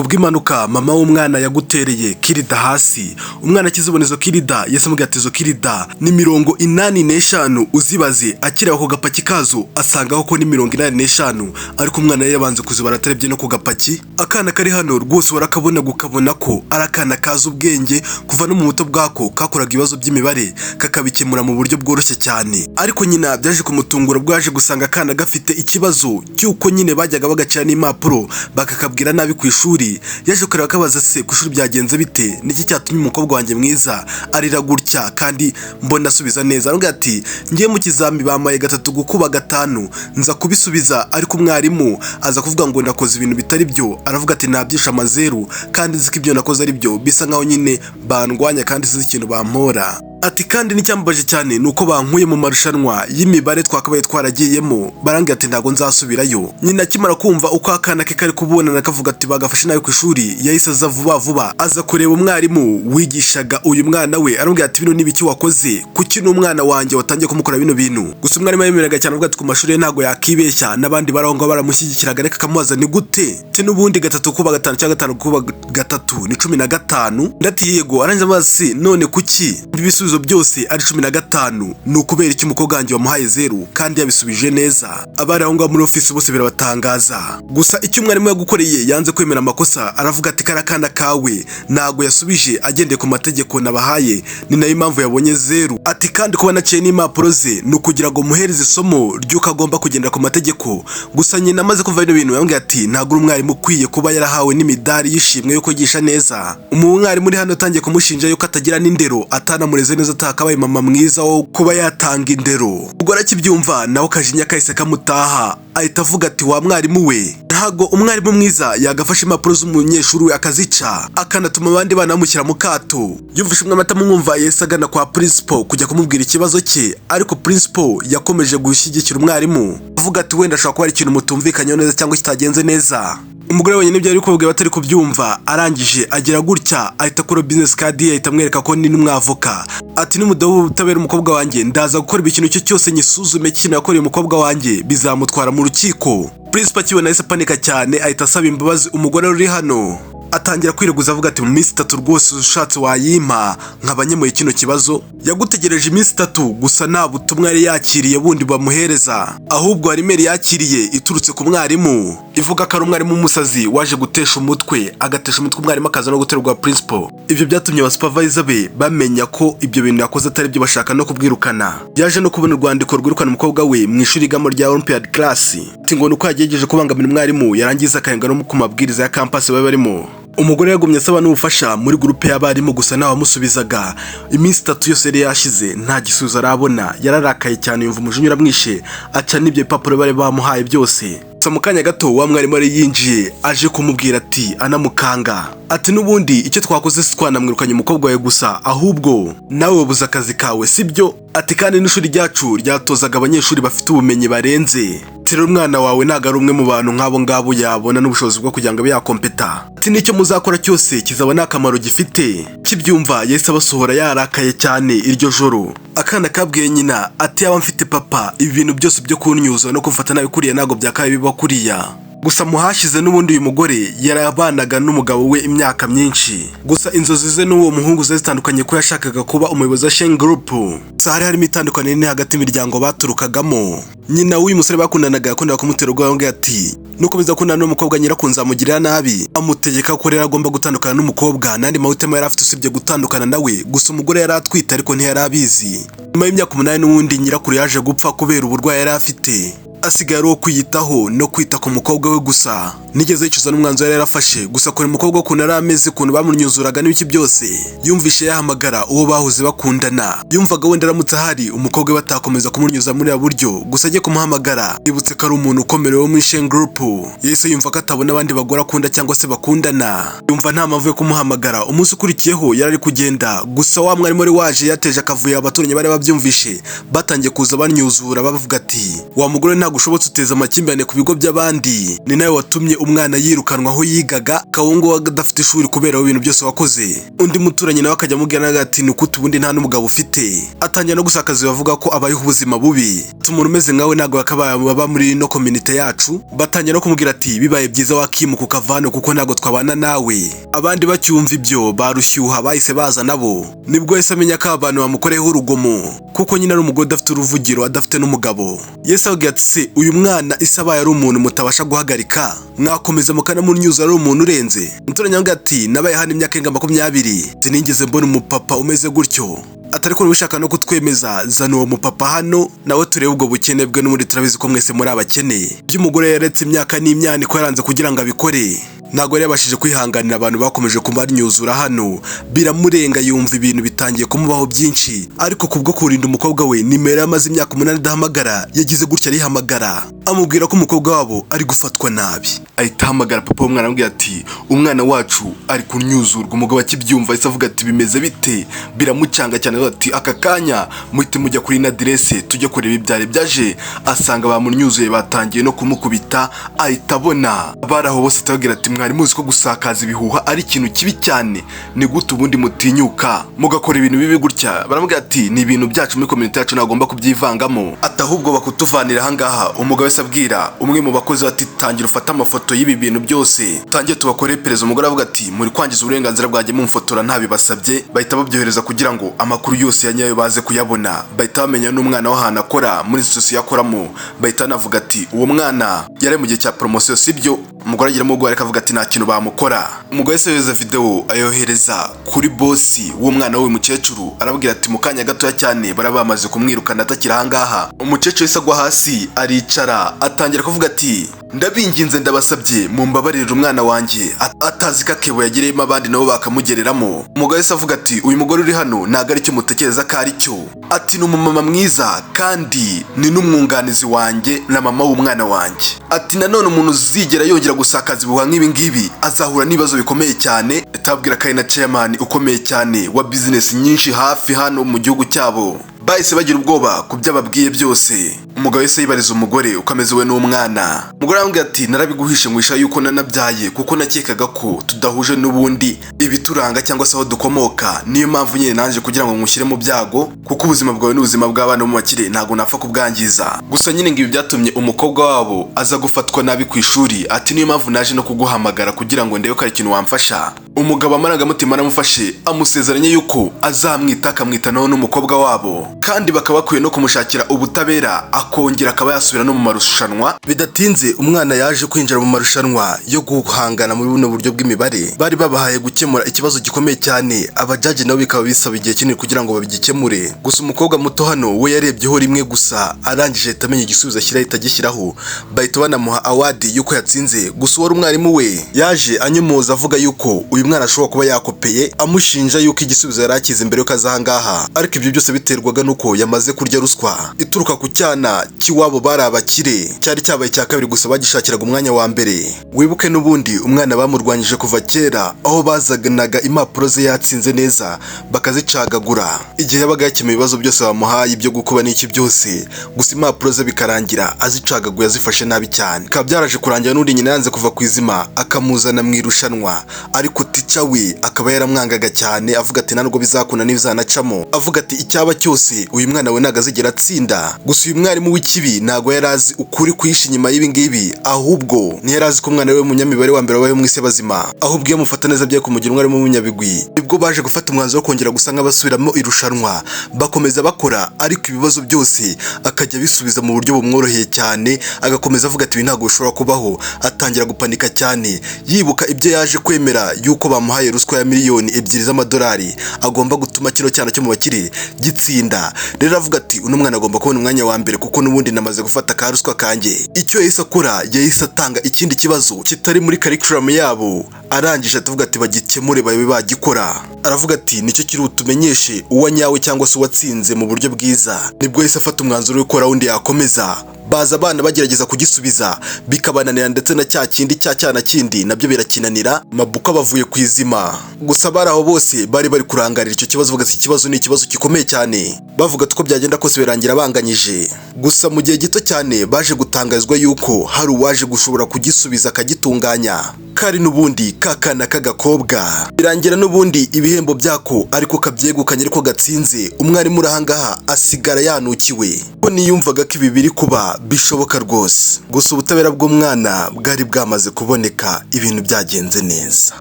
kubw'impanuka mama w'umwana yagutereye kirida hasi. Umwana akizibonezo kirida yasamubwiye ati zo kirida ni 85 uzibaze. Akira ako gapaki kazo asangaho ko ni 85, ariko umwana yabanze kuzibara atarebye no ku gapaki. Akana kari hano rwose warakabona gukabona ko arakana kaza ubwenge kuva no mu buto bwako kakoraga ibibazo by'imibare kakabikemura mu buryo bworoshye cyane. Ariko nyina byaje kumutungura bwaje gusanga akana gafite ikibazo cyuko nyine bajyaga bagacira n'impapuro bakakabwira nabi ku ishuri. Yaje kureba akabaza se ku ishuri byagenze bite, niki cyatumye umukobwa wanjye mwiza arira gutya kandi mbona asubiza neza. Aravuga ati ngiye mu kizami bamaye 3 gukuba 5 nza kubisubiza, ariko umwarimu aza kuvuga ngo nakoze ibintu bitari byo. Aravuga ati nabyisha amazeru kandi ziko ibyo nakoze ari byo, bisa nkaho nyine bandwanya kandi sizi ikintu bampora. Ati kandi n'icyambabaje cyane nuko bankuye mu marushanwa y'imibare twakabaye twaragiyemo. Barangira ati ntago nzasubirayo. Nyina akimara kumva uko akana ke kari kubonana akavuga ati bagafashe nawe ku ishuri, yahise aza vuba aza kureba umwarimu wigishaga uyu mwana we. Aravuga ati bino nibiki wakoze, kuki n'umwana wanjye watangiye kumukora bino bintu? Gusa umwarimu yemeraga cyane avuga ati ku mashuri ntago yakibeshya, n'abandi barongo baramushyigikiraga reka kamubaza ni gute te n'ubundi 3 kuba 5 cyangwa 5 kuba 3 ni 15. Ndati yego. Aranje amazi none kuki ibisubizo byose ari 15? Nukubera iki umukobwa wanjye wamuhaye 0 kandi yabisubije neza? Abari aho ngaho muri office bose birabatangaza. Gusa icyo umwarimu yagukoreye yanze kwemera amakosa. Aravuga ati karakana kawe nago yasubije agendeye ku mategeko nabahaye, ni nayo impamvu yabonye 0. Ati kandi kuba naciye n'impapuro ze nukugira ngo muhereze isomo ry'uko agomba kugendera ku mategeko. Gusa nyina amaze kumva bino bintu yambwiye ati ntago umwarimu ukwiye kuba yarahawe n'imidari yishimwe yo kwigisha neza. Umwarimu uri hano atangiye kumushinja yuko atagira n'indero, atanamureze neza, atakabaye mama mwiza wo kuba yatanga indero. Ubwo arakibyumva nawe kajinya kahise kamutaha, ahita avuga ati wa mwarimu we, ntago umwarimu mwiza yagafashe impapuro z'umunyeshuri we akazica akanatuma abandi bana bamushyira mu kato. Yumvishe umwamata mwumva yese agana kwa principal kujya kumubwira ikibazo cye, ariko principal yakomeje gushyigikira umwarimu avuga ati wenda ashobora kuba ari ikintu mutumvikanyeho neza cyangwa kitagenze neza. Umugore wenyine byari kubabwira batari kubyumva. Arangije agira gutya ahita kuri business card ye ahita amwereka ko ni n'umwavoka. Ati n'umudabu utabera umukobwa wanjye ndaza gukora ikintu cyo cyose nyisuzume kintu yakoreye umukobwa wanjye bizamutwara mu rukiko. Principal kibona yise panika cyane ahita asaba imbabazi umugore uri hano. Atangira kwireguza avuga ati mu minsi 3 rwose ushatse wayimpa nkabanyemuye kino kibazo. Yagutegereje iminsi 3 gusa nta butumwa yari yakiriye bundi bamuhereza, ahubwo hari email yakiriye iturutse ku mwarimu ivuga ko ari umwarimu umusazi waje gutesha umutwe, agatesha umutwe umwarimu akaza no guterwa principal. Ibyo byatumye aba supervisor be bamenya ko ibyo bintu yakoze atari byo, bashaka no kubwirukana. Yaje no kubona urwandiko rwirukana umukobwa we mu ishuri igamo rya Olympiad class. Ati ngo nuko yagejeje kubangamira umwarimu yarangiza akarenga no ku mabwiriza ya campus bari barimo. Umugore yagumye asaba n'ubufasha muri groupe y'abarimu gusa nawe amusubizaga. Iminsi 3 yose yari yashize nta gisubizo arabona. Yararakaye cyane yumva umujinya uramwishe, aca n'ibyo papuro bari bamuhaye byose. Mu kanya gato wa mwarimu ari yinjiye aje kumubwira ati anamukanga ati n'ubundi icyo twakoze si twanamwirukanye umukobwa wawe gusa, ahubwo nawe wabuze akazi kawe sibyo. Ati kandi n'ishuri ryacu ryatozaga abanyeshuri bafite ubumenyi barenze. Rero umwana wawe ntago ari umwe mu bantu nk'abo ngabo yabona n'ubushobozi bwo kugira ngo abe yakompeta. Ati nicyo muzakora cyose kizaba nta kamaro gifite. Kibyumva yese abasohora yarakaye cyane iryo joro. Akana kabwiye nyina ati yaba mfite papa ibi bintu byose byo kunyuza no kumfata nabi kuriya ntago byakaye biba kuriya. Gusa muhashize n'ubundi uyu mugore yarabanaga n'umugabo we imyaka myinshi. Gusa inzozi ze n'uwo muhungu zitandukanye ko yashakaga kuba umuyobozi wa Shen Group. Sahari harimo itandukaniro ne hagati imiryango baturukagamo. Nyina w'uyu musore bakundanaga yakundaga kumutera ubwoba ati nuko biza kunana n'umukobwa nyirakunzamugirira nabi, amutegeka ko rero agomba gutandukana n'umukobwa nandi mahitamo yari afite usibye gutandukana nawe. Gusa umugore yari atwite ariko ntiyari abizi. Nyuma y'imyaka 8 n'ubundi nyirakuru yaje gupfa kubera uburwayi yari afite. Asigaye ari kwiyitaho no kwita ku mukobwa we gusa. Nigeze yicuza n'umwanzuro yari yarafashe, gusa kuri umukobwa kuntu ari ameze kuntu bamunyuzuraga n'ibiki byose. Yumvishe yahamagara uwo bahuze bakundana. Yumvaga wenda aramutse hari umukobwa batakomeza kumunyuza muri buryo, gusa agiye kumuhamagara yibutse ko ari umuntu ukomerewe mu Shen Group. Yese yumva ko atabona abandi bagora akunda cyangwa se bakundana. Yumva nta mpamvu yo kumuhamagara. Umunsi ukurikiyeho yarari kugenda, gusa wa mwarimu wari waje yateje akavuyo abaturanyi bari babyumvishe batangiye kuza banyuzura bavuga ati wa mugore ntabwo ushobotse uteza amakimbirane ku bigo by'abandi, ni nawe watumye umwana yirukanwa aho yigaga kawungu adafite ishuri kubera ibintu byose wakoze. Undi muturanyi nawe akajya amubwira ati nukuti ubundi nta n'umugabo ufite, atangira no gusakaza bavuga ko abayeho ubuzima bubi, umuntu umeze nkawe ntabwo yakabaye baba muri no community yacu. Batangira no kumubwira ati bibaye byiza wakimuka ukavana kuko ntabwo twabana nawe. Abandi bacyumva ibyo barushyuha bahise baza nabo, nibwo yahise amenya ko abantu bamukoreyeho urugomo kuko nyine ari umugore udafite uruvugiro adafite n'umugabo. Yesu avuga ati se uyu mwana isabaye ari umuntu mutabasha guhagarika, mwakomeza mukanamunyuza ari umuntu urenze. Muturanye avuga ati nabaye hano imyaka irenga 20 sinigeze mbona umupapa umeze gutyo, atari ko bishaka no kutwemeza zana uwo mupapa hano nawe turebe ubwo bukene bwe, n'umuri turabizi ko mwese muri abakene. By'umugore yaretse imyaka n'imyaniko yaranze kugira ngo abikore, ntabwo yari yabashije kwihanganira abantu bakomeje kumanyuzura hano, biramurenga yumva ibintu bitangiye kumubaho byinshi. Ariko kubwo kurinda umukobwa we nimero yamaze imyaka 8 adahamagara, yagize gutya arihamagara amubwira ko umukobwa wabo ari gufatwa nabi. Ahita ahamagara papa w'umwana amubwira ati umwana wacu ari kunyuzurwa. Umugabo akibyumva ahise avuga ati bimeze bite, biramucanga cyane ati aka kanya muhite mujya kuri na adresse tujye kureba ibyare byaje. Asanga bamunyuzuye batangiye no kumukubita, ahita abona baraho bose tabwira ati mwari muzi ko gusakaza ibihuha ari ikintu kibi cyane, ni gute ubundi mutinyuka mugakora ibintu bibi gutya. Baramubwira ati ni ibintu byacu muri community yacu nagomba kubyivangamo, atahubwo bakutuvanira hangaha. Umugabo wese abwira umwe mu bakozi ati tangira ufata amafoto y'ibi bintu byose tangiye tubakore pereza. Umugore avuga ati muri kwangiza uburenganzira bwanjye mumfotora ntabibasabye. Bahita babyohereza kugira ngo amakuru yose ya nyayo baze kuyabona. Bahita bamenya n'umwana w'ahantu akora muri sosiyo yakoramo. Bahita navuga ati uwo mwana yari mu gihe cya promotion sibyo. Umugore agiramo ubwo ariko avuga ati nta kintu bamukora. Umugore se yohereza video ayohereza kuri bossi w'uwo mwana we mukecuru, arabwira ati mukanya gatoya cyane barabamaze kumwirukana atakira hangaha. Umukecuru yese agwa hasi aricara atangira kuvuga ati ndabinginze ndabasabye mumbabarira umwana wanjye atazi kakebo yagireyemo abandi nabo bakamugereramo. Umugabo wese avuga ati uyu mugore uri hano ntago ari cyo mutekereza ko ari cyo, ati ni umumama mwiza kandi ni n'umwunganizi wanjye na mama w'umwana wanjye. Ati nanone umuntu uzigera yongera gusakaza ibihuha nk'ibi ngibi azahura n'ibibazo bikomeye cyane. Tabwira ko ari na chairman ukomeye cyane wa business nyinshi hafi hano mu gihugu cyabo. Bahise bagira ubwoba ku byababwiye byose. Umugabo wese yibariza umugore ukameze we n'umwana. Umugore arambwira ati narabiguhishe ngwisha yuko nanabyaye kuko nakekaga ko tudahuje n'ubundi ibituranga cyangwa se aho dukomoka, niyo mpamvu nyine nanje kugira ngo ngushyire mu byago kuko ubuzima bwawe n'ubuzima bw'abana mu makire ntago napfa kubwangiza. Gusa nyine ngibi byatumye umukobwa wabo aza gufatwa nabi ku ishuri. Ati niyo mpamvu naje no kuguhamagara kugira ngo ndebe ko ari ikintu wamfasha. Umugabo amarangamutima aramufashe amusezeranye yuko azamwita akamwitanaho n'umukobwa wabo, kandi bakaba bakwiye no kumushakira ubutabera akongera akaba yasubira no mu marushanwa. Bidatinze umwana yaje kwinjira mu marushanwa yo guhangana muri buno buryo bw'imibare. Bari babahaye gukemura ikibazo gikomeye cyane, abajaji nabo bikaba bisaba igihe kinini kugira ngo babigikemure. Gusa umukobwa muto hano we yarebyeho rimwe gusa arangije atamenya igisubizo ashyiraho itagishyiraho. Bahita banamuha award yuko yatsinze. Gusa wari umwarimu we yaje anyomoza avuga yuko uyu mwana ashobora kuba yakopeye, amushinja yuko igisubizo yari akize imbere yuko azahangaha. Ariko ibyo byose biterwaga nuko yamaze kurya ruswa ituruka ku cyana kiwabo bari abakire, cyari cyabaye cya kabiri gusa bagishakiraga umwanya wa mbere. Wibuke n'ubundi umwana bamurwanyije kuva kera, aho bazaganaga impapuro ze yatsinze neza bakazicagagura igihe yabaga yakemuye ibibazo byose bamuhaye ibyo gukuba n'iki byose. Gusa impapuro ze bikarangira azicagaguye azifashe nabi cyane. Bikaba byaraje kurangira n'undi nyina yanze kuva ku izima akamuzana mu irushanwa, ariko tica we akaba yaramwangaga cyane avuga ati ntabwo bizakuna n'ibizanacamo. Avuga ati icyaba cyose uyu mwana we ntago azigera atsinda. Gusa uyu mwarimu w'ikibi ntago yari azi ukuri kwihishe inyuma y'ibi ngibi, ahubwo ntiyari azi ko umwana we w'umunyamibare wa mbere wabaye mwisi bazima, ahubwo iyo mufata neza bye kumugira umwarimu w'umunyabigwi. Nibwo baje gufata umwanzuro wo kongera gusa nk'abasubiramo irushanwa, bakomeza bakora, ariko ibibazo byose akajya bisubiza mu buryo bumworoheye cyane. Agakomeza avuga ati ibi ntago bishobora kubaho. Atangira gupanika cyane yibuka ibyo yaje kwemera yuko bamuhaye ruswa ya miliyoni 2 z'amadolari agomba gutuma kino cyana cyo mu bakire gitsinda. Rero avuga ati uno mwana agomba kubona umwanya wa mbere kuko nubundi namaze gufata ka ruswa kanjye. Icyo yahise akora yahise atanga ikindi kibazo kitari muri curriculum yabo, arangije atavuga ati bagikemure babe bagikora. Aravuga ati nicyo kiri utumenyeshe uwa nyawe cyangwa se uwatsinze mu buryo bwiza. Nibwo yahise afata umwanzuro wo gukora undi yakomeza baza abana bagerageza kugisubiza bikabananira, ndetse na cya kindi cya cyana kindi nabyo birakinanira, mabuka bavuye ku izima. Gusa bari aho bose bari kurangarira icyo kibazo, bavuga ikibazo ni ikibazo gikomeye cyane, bavuga uko byagenda kose birangira banganyije. Gusa mu gihe gito cyane baje gutangazwa yuko hari uwaje gushobora kugisubiza akagitunganya, kari n'ubundi kakana k'agakobwa. Birangira n'ubundi ibihembo byako ariko kabyegukanye ariko gatsinze. Umwarimu urahangaha asigara yanukiwe ko niyumvaga ko ibi biri kuba bishoboka rwose. Gusa ubutabera bw'umwana bwari bwamaze kuboneka, ibintu byagenze neza.